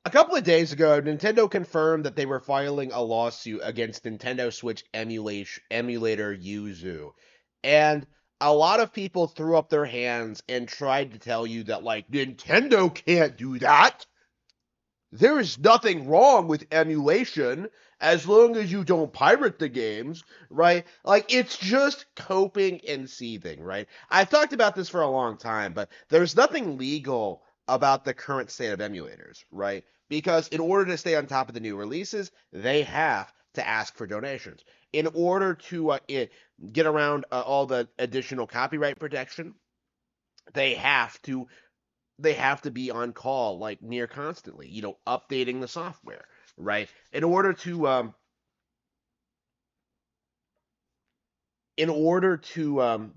A couple of days ago, Nintendo confirmed that they were filing a lawsuit against Nintendo Switch emulator Yuzu. And a lot of people threw up their hands and tried to tell you that, like, Nintendo can't do that. There is nothing wrong with emulation as long as you don't pirate the games, right? Like, it's just coping and seething, right? I've talked about this for a long time, but there's nothing legal about the current state of emulators, right? Because in order to stay on top of the new releases, they have to ask for donations. In order to get around all the additional copyright protection, they have to they have to be on call like near constantly, updating the software, right? In order to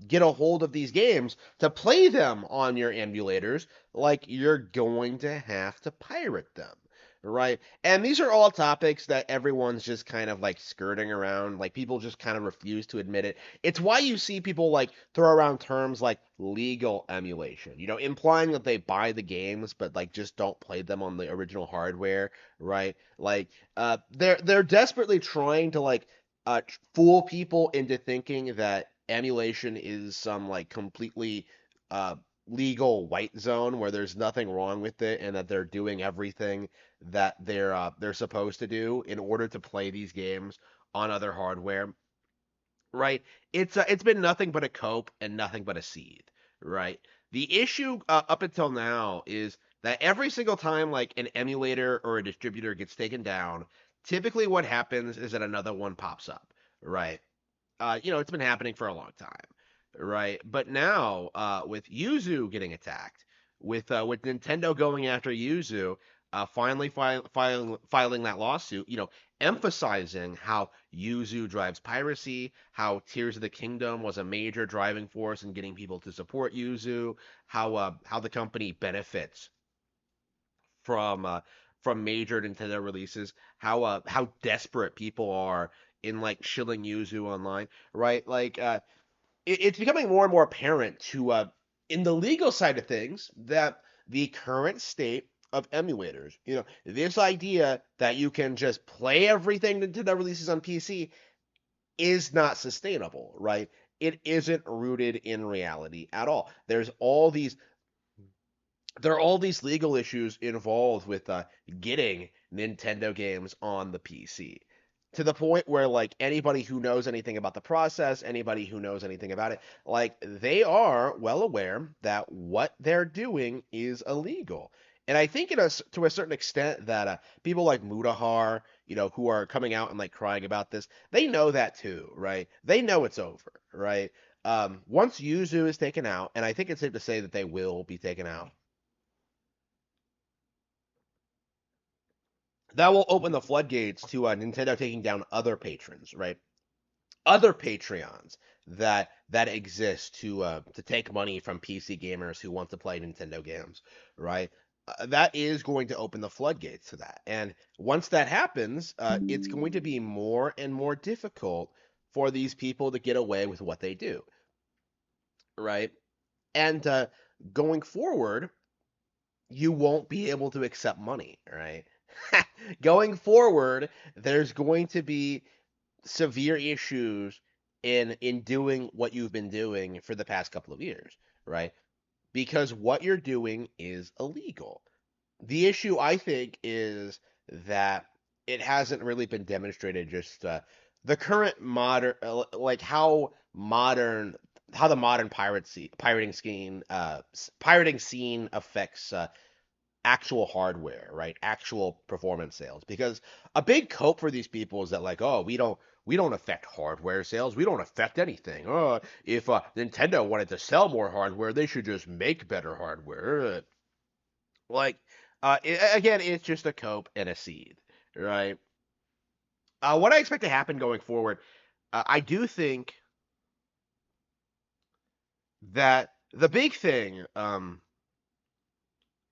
get a hold of these games to play them on your emulators, like you're going to have to pirate them, right? And these are all topics that everyone's just kind of like skirting around. Like people just kind of refuse to admit it. It's why you see people like throw around terms like legal emulation, implying that they buy the games but like just don't play them on the original hardware, right? Like they're desperately trying to like fool people into thinking that emulation is some like completely uh, legal white zone where there's nothing wrong with it and that they're doing everything that they're supposed to do in order to play these games on other hardware, right? It's been nothing but a cope and nothing but a seed, right? The issue up until now is that every single time like an emulator or a distributor gets taken down, typically what happens is that another one pops up, right? It's been happening for a long time, right? But now, with Yuzu getting attacked, with Nintendo going after Yuzu, finally filing that lawsuit, emphasizing how Yuzu drives piracy, how Tears of the Kingdom was a major driving force in getting people to support Yuzu, how the company benefits from uh, from major Nintendo releases, how desperate people are in like shilling Yuzu online, right? Like it's becoming more and more apparent to in the legal side of things that the current state of emulators, this idea that you can just play everything Nintendo releases on PC is not sustainable, right? It isn't rooted in reality at all. There are all these legal issues involved with getting Nintendo games on the PC to the point where like anybody who knows anything about the process, anybody who knows anything about it, like they are well aware that what they're doing is illegal. And I think to a certain extent that people like Mutahar, who are coming out and like crying about this, they know that too, right? They know it's over, right? Once Yuzu is taken out, and I think it's safe to say that they will be taken out, that will open the floodgates to Nintendo taking down other patrons, right? Other Patreons that exist to take money from PC gamers who want to play Nintendo games, right? That is going to open the floodgates to that, and once that happens, it's going to be more and more difficult for these people to get away with what they do, right? And going forward, you won't be able to accept money, right? Going forward, there's going to be severe issues in doing what you've been doing for the past couple of years, right? Because what you're doing is illegal. The issue I think is that it hasn't really been demonstrated just the current modern like how the modern pirating scene affects actual hardware, right? Actual performance sales. Because a big cope for these people is that like, oh, we don't affect hardware sales. We don't affect anything. Oh, if Nintendo wanted to sell more hardware, they should just make better hardware. Like, again, it's just a cope and a seed, right? What I expect to happen going forward, I do think that the big thing,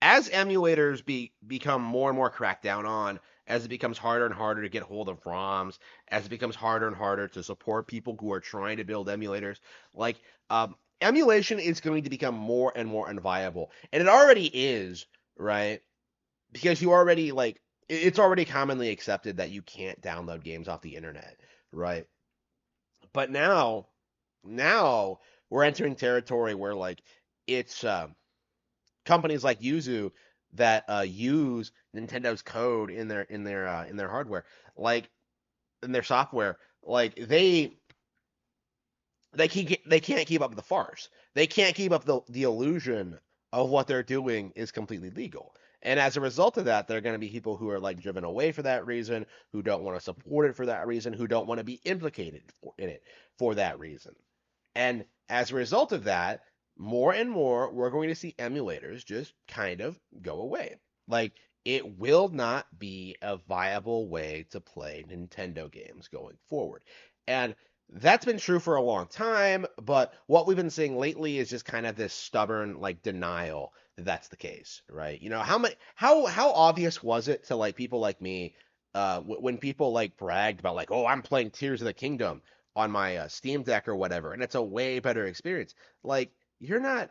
as emulators become more and more cracked down on, as it becomes harder and harder to get hold of ROMs, as it becomes harder and harder to support people who are trying to build emulators, like emulation is going to become more and more unviable, and it already is, right? because you already like it's already commonly accepted that you can't download games off the internet, right? But now we're entering territory where like it's companies like Yuzu that use Nintendo's code in their hardware, like in their software, like they can't keep up with the farce. They can't keep up the illusion of what they're doing is completely legal. And as a result of that, there are going to be people who are like driven away for that reason, who don't want to support it for that reason, who don't want to be implicated in it for that reason. And as a result of that, more and more we're going to see emulators just kind of go away. Like it will not be a viable way to play Nintendo games going forward. And that's been true for a long time, but what we've been seeing lately is just kind of this stubborn like denial that that's the case, right? You know, how obvious was it to like people like me when people like bragged about like, "Oh, I'm playing Tears of the Kingdom on my Steam Deck or whatever," and it's a way better experience. Like, you're not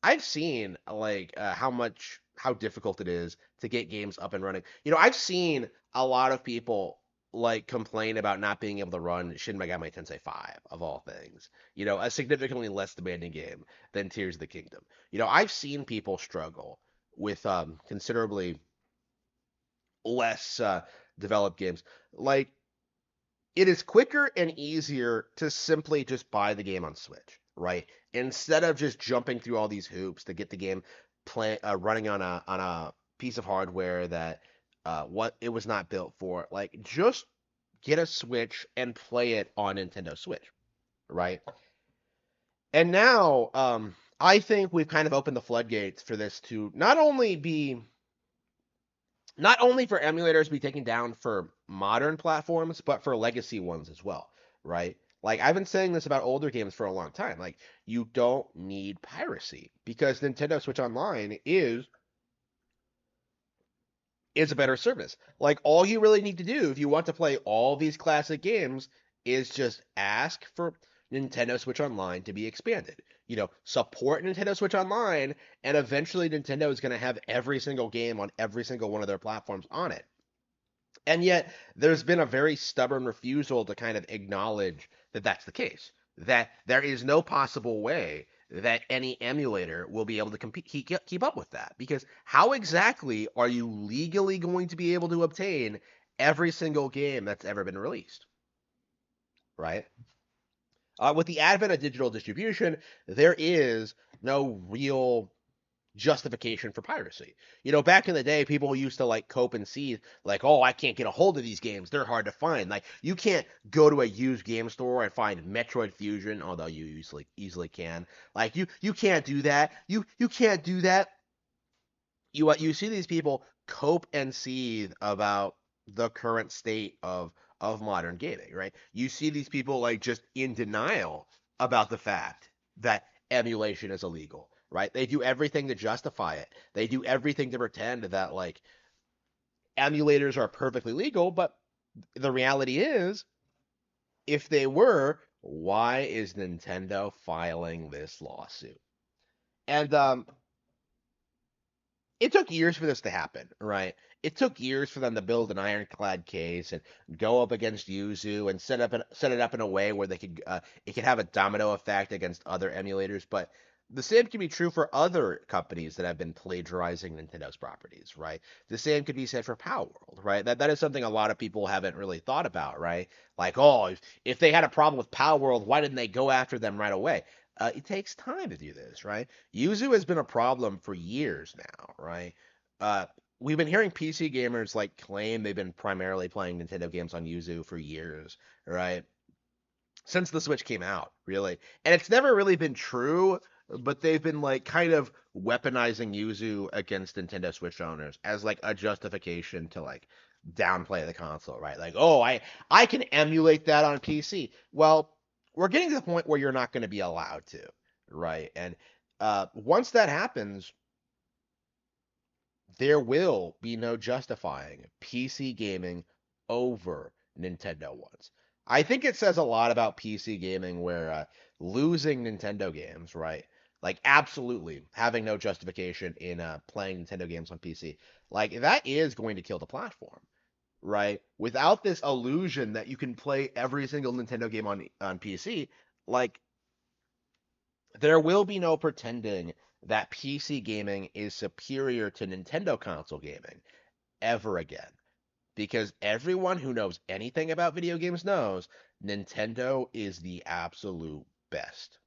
I've seen like how difficult it is to get games up and running. You know, I've seen a lot of people like complain about not being able to run Shin Megami Tensei 5 of all things. You know, a significantly less demanding game than Tears of the Kingdom. You know, I've seen people struggle with considerably less developed games. Like it is quicker and easier to simply just buy the game on Switch, right? Instead of just jumping through all these hoops to get the game running on a piece of hardware that what it was not built for. Like just get a Switch and play it on Nintendo Switch, right? And now I think we've kind of opened the floodgates for this to not only for emulators to be taken down for modern platforms, but for legacy ones as well, right? Like I've been saying this about older games for a long time. Like you don't need piracy because Nintendo Switch Online is a better service. Like all you really need to do if you want to play all these classic games is just ask for Nintendo Switch Online to be expanded. You know, support Nintendo Switch Online, and eventually Nintendo is going to have every single game on every single one of their platforms on it. And yet, there's been a very stubborn refusal to kind of acknowledge that that's the case. That there is no possible way that any emulator will be able to keep up with that. Because how exactly are you legally going to be able to obtain every single game that's ever been released, right? With the advent of digital distribution, there is no real justification for piracy. You know, back in the day, people used to like cope and seethe, like, oh, I can't get a hold of these games. They're hard to find. Like, you can't go to a used game store and find Metroid Fusion, although you easily can. Like, you can't do that. You can't do that. You see these people cope and seethe about the current state of modern gaming, right? You see these people like just in denial about the fact that emulation is illegal, right? They do everything to justify it. They do everything to pretend that like emulators are perfectly legal, but the reality is if they were, why is Nintendo filing this lawsuit? And it took years for this to happen, right? It took years for them to build an ironclad case and go up against Yuzu and set it up in a way where they could it could have a domino effect against other emulators. But the same can be true for other companies that have been plagiarizing Nintendo's properties, right? The same could be said for Power World, right? That is something a lot of people haven't really thought about, right? Like, oh, if they had a problem with Power World, why didn't they go after them right away? It takes time to do this, right? Yuzu has been a problem for years now, right? Uh, we've been hearing PC gamers like claim they've been primarily playing Nintendo games on Yuzu for years, right? Since the Switch came out, really. And it's never really been true, but they've been like kind of weaponizing Yuzu against Nintendo Switch owners as like a justification to like downplay the console, right? Like, oh, I can emulate that on PC. Well, we're getting to the point where you're not going to be allowed to, right? And once that happens, there will be no justifying PC gaming over Nintendo ones. I think it says a lot about PC gaming where losing Nintendo games, right? Like absolutely having no justification in playing Nintendo games on PC. Like that is going to kill the platform, right? Without this illusion that you can play every single Nintendo game on PC, like there will be no pretending that PC gaming is superior to Nintendo console gaming ever again. Because everyone who knows anything about video games knows Nintendo is the absolute best.